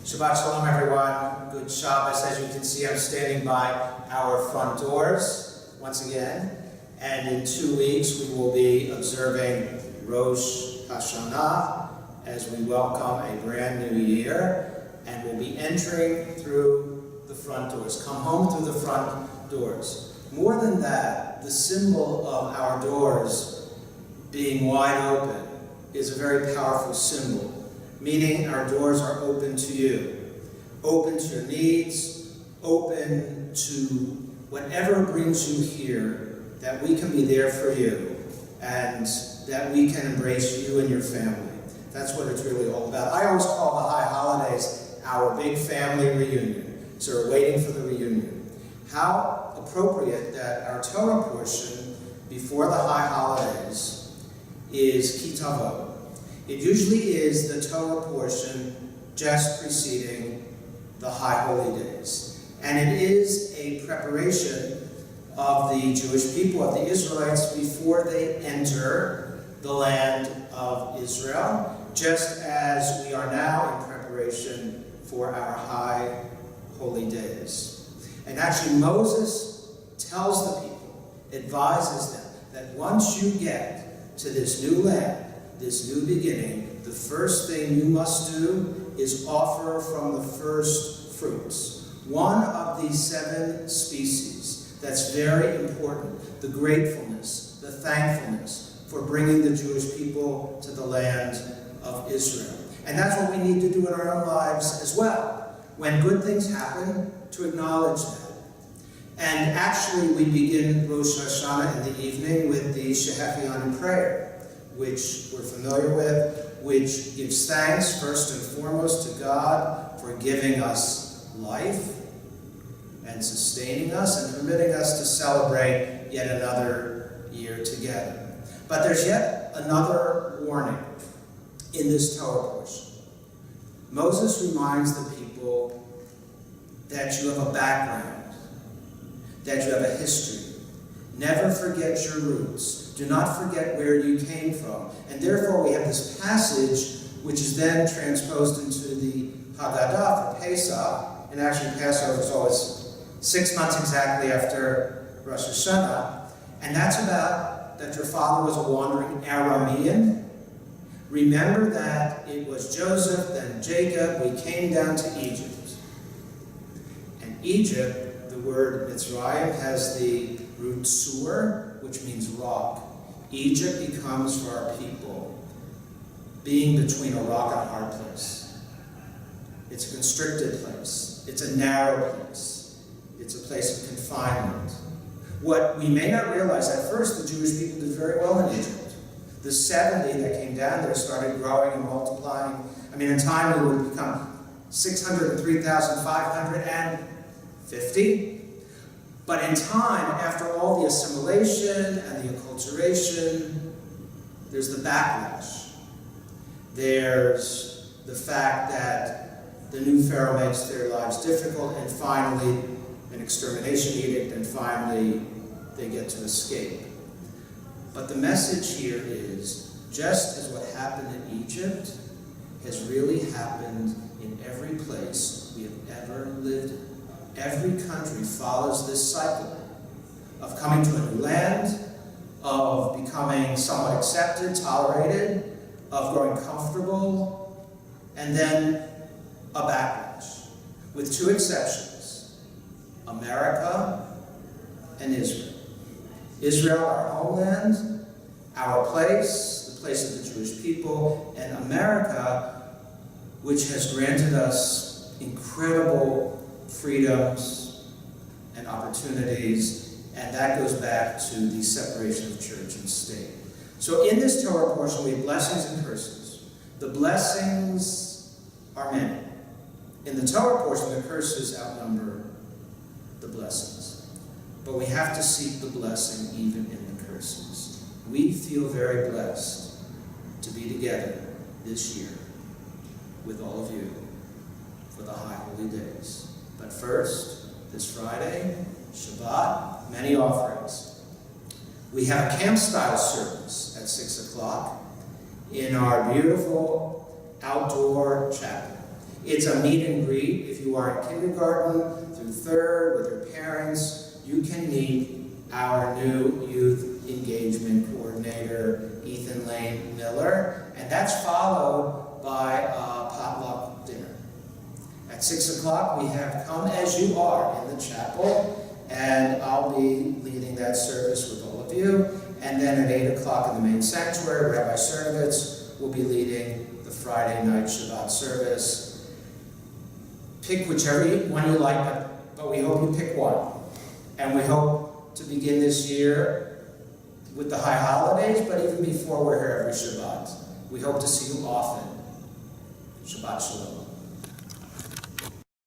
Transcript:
Shabbat Shalom, everyone. Good Shabbos. As you can see, I'm standing by our front doors once again. And in 2 weeks, we will be observing Rosh Hashanah as we welcome a brand new year. And we'll be entering through the front doors. Come home through the front doors. More than that, the symbol of our doors being wide open is a very powerful symbol. Meaning our doors are open to you, open to your needs, open to whatever brings you here, that we can be there for you, and that we can embrace you and your family. That's what it's really all about. I always call the high holidays our big family reunion. So we're waiting for the reunion. How appropriate that our Torah portion before the high holidays is Ki Tavo. It usually is the Torah portion just preceding the High Holy Days. And it is a preparation of the Jewish people, of the Israelites, before they enter the land of Israel, just as we are now in preparation for our High Holy Days. And actually Moses tells the people, advises them, that once you get to this new land, this new beginning, the first thing you must do is offer from the first fruits. One of these 7 species. That's very important. The gratefulness, the thankfulness for bringing the Jewish people to the land of Israel. And that's what we need to do in our own lives as well. When good things happen, to acknowledge them. And actually we begin Rosh Hashanah in the evening with the Shehechianu prayer, which we're familiar with, which gives thanks first and foremost to God for giving us life and sustaining us and permitting us to celebrate yet another year together. But there's yet another warning in this Torah portion. Moses reminds the people that you have a background, that you have a history. Never forget your roots. Do not forget where you came from. And therefore we have this passage which is then transposed into the Haggadah for Pesach. And actually Passover is always 6 months exactly after Rosh Hashanah. And that's about that your father was a wandering Aramean. Remember that it was Joseph, then Jacob. We came down to Egypt. And Egypt, the word Mitzrayim, has the root sur, which means rock. Egypt becomes for our people being between a rock and a hard place. It's a constricted place. It's a narrow place. It's a place of confinement. What we may not realize, at first the Jewish people did very well in Egypt. The 70 that came down there started growing and multiplying. I mean, in time it would become 603,550. But in time, after all the assimilation and the acculturation, there's the backlash. There's the fact that the new Pharaoh makes their lives difficult, and finally an extermination edict, and finally they get to escape. But the message here is, just as what happened in Egypt has really happened in every place we have ever lived in. Every country follows this cycle of coming to a new land, of becoming somewhat accepted, tolerated, of growing comfortable, and then a backlash, with 2 exceptions, America and Israel. Israel, our homeland, our place, the place of the Jewish people, and America, which has granted us incredible freedoms and opportunities, and that goes back to the separation of church and state. So in this Torah portion, we have blessings and curses. The blessings are many. In the Torah portion, the curses outnumber the blessings. But we have to seek the blessing even in the curses. We feel very blessed to be together this year with all of you for the High Holy Days. But first, this Friday, Shabbat, many offerings. We have a camp-style service at 6 o'clock in our beautiful outdoor chapel. It's a meet and greet. If you are in kindergarten through third with your parents, you can meet our new youth engagement coordinator, Ethan Lane Miller, and that's followed by a potluck dinner. At 6 o'clock, we have Come As You Are in the chapel, and I'll be leading that service with all of you. And then at 8 o'clock in the main sanctuary, Rabbi Cernovitz will be leading the Friday night Shabbat service. Pick whichever one you like, but we hope you pick one. And we hope to begin this year with the high holidays, but even before, we're here every Shabbat. We hope to see you often. Shabbat Shalom.